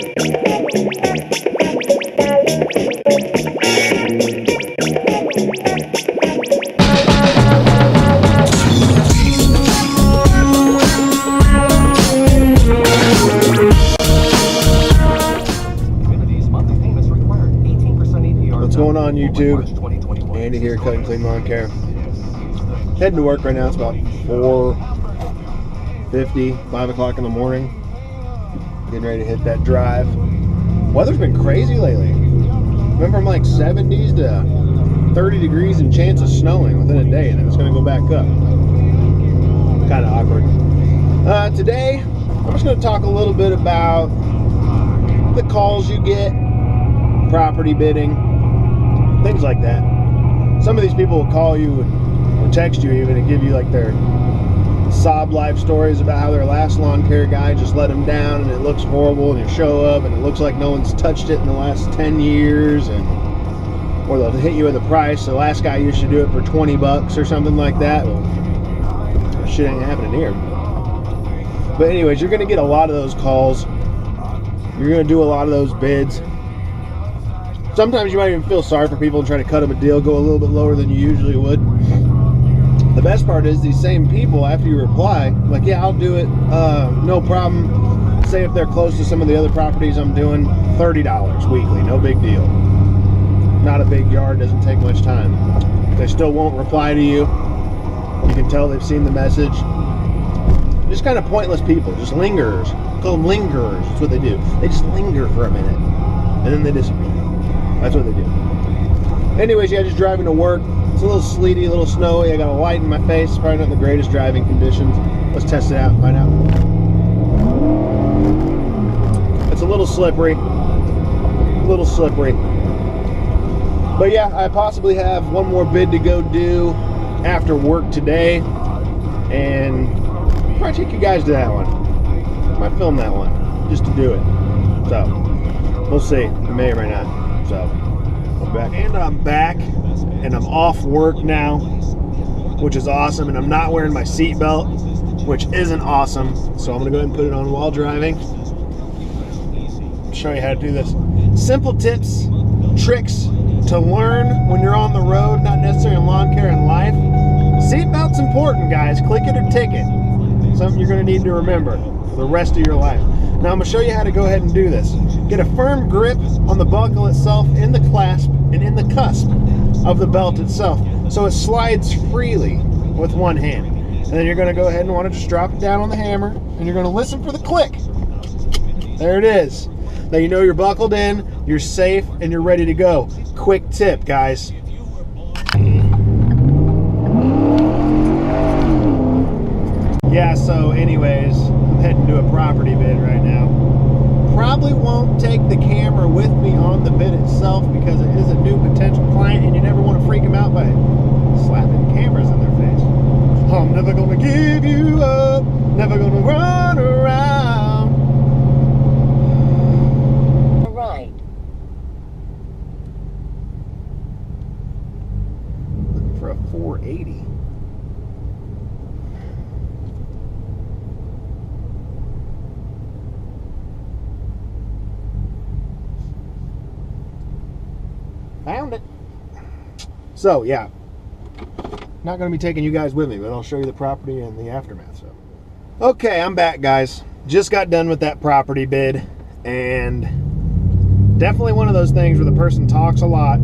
What's going on, YouTube? Andy here, Cut and Clean Lawn Care. Heading to work right now. It's about 4:50, 5 o'clock in the morning. Getting ready to hit that drive. Weather's been crazy lately. Went from like 70s to 30 degrees and chance of snowing within a day, and then it's going to go back up. Kind of awkward. Today, I'm just going to talk a little bit about the calls you get, property bidding, things like that. Some of these people will call you or text you even and give you like their sob life stories about how their last lawn care guy just let them down and it looks horrible, and you show up and it looks like no one's touched it in the last 10 years, or they'll hit you with a price. The last guy used to do it for 20 bucks or something like that. Well, shit ain't happening here. But anyways, you're going to get a lot of those calls. You're going to do a lot of those bids. Sometimes you might even feel sorry for people and try to cut them a deal, go a little bit lower than you usually would. The best part is these same people, after you reply, like, yeah, I'll do it, no problem. Say if they're close to some of the other properties I'm doing, $30 weekly, no big deal. Not a big yard, doesn't take much time. They still won't reply to you. You can tell they've seen the message. Just kind of pointless people, just lingerers. Call them lingerers, that's what they do. They just linger for a minute, and then they disappear. That's what they do. Anyways, yeah, just driving to work. It's a little sleety, a little snowy. I got a light in my face. It's probably not the greatest driving conditions. Let's test it out and find out. It's a little slippery. A little slippery. But yeah, I possibly have one more bid to go do after work today. And I'll probably take you guys to that one. I might film that one just to do it. So, we'll see. I may or may not. So, I'm back. And I'm back. And I'm off work now, which is awesome. And I'm not wearing my seatbelt, which isn't awesome. So I'm gonna go ahead and put it on while driving. I'll show you how to do this. Simple tips, tricks to learn when you're on the road, not necessarily in lawn care and life. Seatbelt's important, guys. Click it or tick it. Something you're gonna need to remember for the rest of your life. Now I'm gonna show you how to go ahead and do this. Get a firm grip on the buckle itself, in the clasp and in the cusp of the belt itself, so it slides freely with one hand. And then you're going to go ahead and want to just drop it down on the hammer, and you're going to listen for the click. There it is. Now you know you're buckled in, you're safe, and you're ready to go. Quick tip, guys. Yeah, so anyways, I'm heading to a property bid right now. Probably won't take the camera with me on the bid itself because it is a new potential client, and you never want to freak them out by slapping cameras in their face. I'm never gonna give you up, never gonna run around. All right. Looking for a 480. Found it. So yeah, not going to be taking you guys with me, but I'll show you the property and the aftermath. So okay, I'm back, guys. Just got done with that property bid, and definitely one of those things where the person talks a lot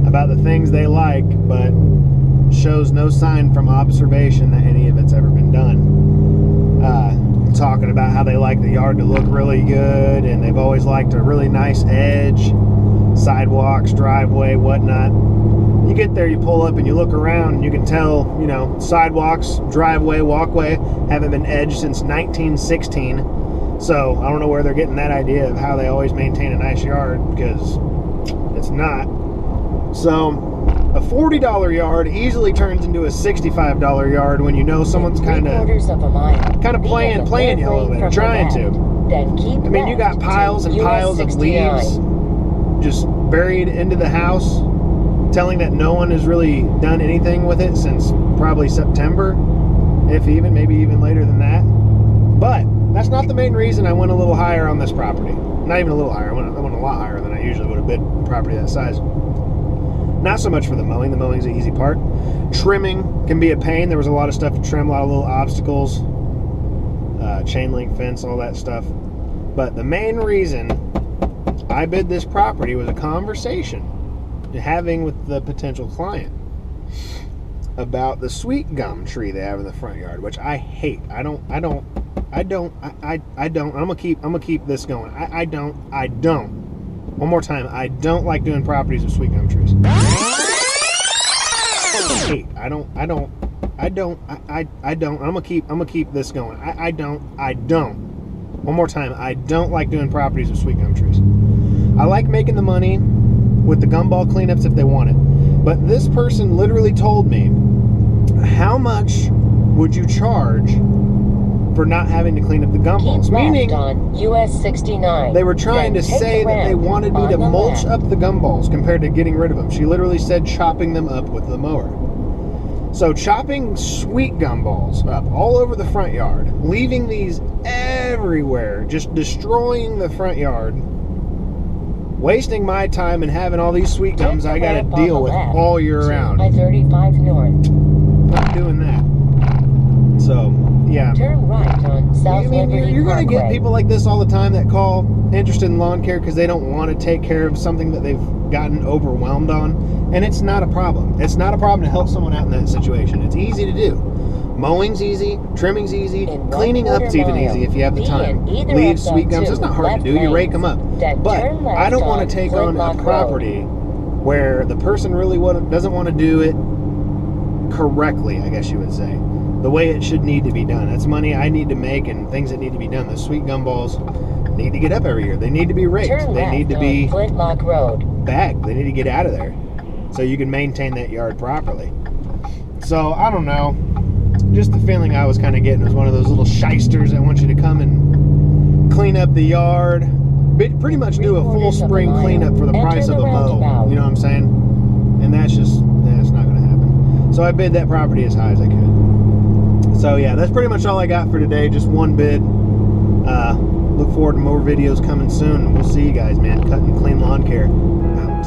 about the things they like, but shows no sign from observation that any of it's ever been done. Talking about how they like the yard to look really good, and they've always liked a really nice edge, sidewalks, driveway, whatnot. You get there, you pull up and you look around, and you can tell, you know, sidewalks, driveway, walkway haven't been edged since 1916. So I don't know where they're getting that idea of how they always maintain a nice yard, because it's not. So a $40 yard easily turns into a $65 yard when you know someone's kind of playing you a little bit, trying to. I mean, you got piles and piles of leaves just buried into the house, telling that no one has really done anything with it since probably September, if even, maybe even later than that. But That's not the main reason I went a little higher on this property. Not even a little higher. I went a lot higher than I usually would have bid a property that size. Not so much for the mowing. The mowing's the easy part. Trimming can be a pain. There was a lot of stuff to trim, a lot of little obstacles, chain link fence, all that stuff. But the main reason I bid this property was a conversation having with the potential client about the sweet gum tree they have in the front yard, which I hate. I don't. I'm gonna keep this going. I don't. One more time. I don't like doing properties with sweet gum trees. I hate. I don't. I'm gonna keep this going. I don't. One more time. I don't like doing properties with sweet gum trees. I like making the money with the gumball cleanups if they want it. But this person literally told me, how much would you charge for not having to clean up the gumballs? Meaning, on US 69. They were trying to say that they wanted me to mulch up the gumballs compared to getting rid of them. She literally said chopping them up with the mower. So chopping sweet gumballs up all over the front yard, leaving these everywhere, just destroying the front yard, wasting my time and having all these sweet gums I gotta deal with all year round. I-35 north. Not doing that. So, yeah. Turn right on South Liberty you're going to get Parkway. people like this all the time that call interested in lawn care because they don't want to take care of something that they've gotten overwhelmed on. And it's not a problem. It's not a problem to help someone out in that situation. It's easy to do. Mowing's easy, trimming's easy, cleaning up's even easy if you have the time. Leaves, sweet gums, it's not hard to do. You rake them up. But I don't want to take on a property where the person really doesn't want to do it correctly, I guess you would say. The way it should need to be done. That's money I need to make and things that need to be done. The sweet gumballs need to get up every year. They need to be raked. They need to be Flintlock Road. bagged. They need to get out of there so you can maintain that yard properly. So, I don't know. Just the feeling I was kind of getting was one of those little shysters that want you to come and clean up the yard. Pretty much do a full spring cleanup for the price of a mow. You know what I'm saying? And that's not going to happen. So I bid that property as high as I could. So yeah, that's pretty much all I got for today. Just one bid. Look forward to more videos coming soon. We'll see you guys, man. Cut and clean lawn care. Out.